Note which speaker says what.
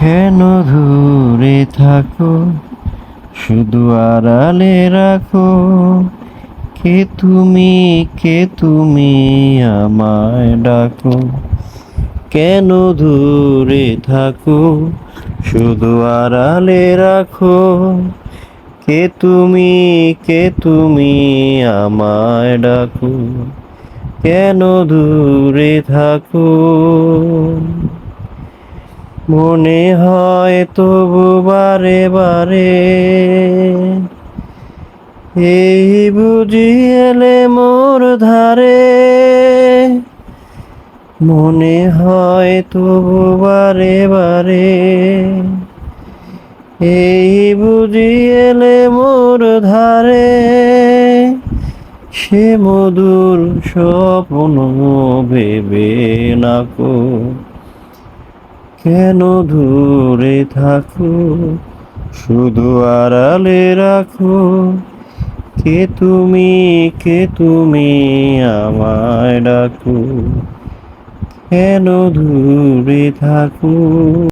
Speaker 1: কেন দূরে থাকো, শুধু আড়ালে রাখো। কে তুমি আমায় ডাকো। কেন দূরে থাকো, শুধু আড়ালে রাখো। কে তুমি আমায় ডাকো। কেন দূরে থাকো। মনে হয় তবু বারে বারে, এই বুঝি এলে মোর ধারে। মনে হয় তবু বারে বারে, এই বুঝি এলে মোর ধারে। সে মধুর স্বপ্ন ভেবে নাকো। কেন দূরে থাকো, শুধু আড়ালে রাখো। কে তুমি আমায় ডাকো। কেন দূরে থাকো।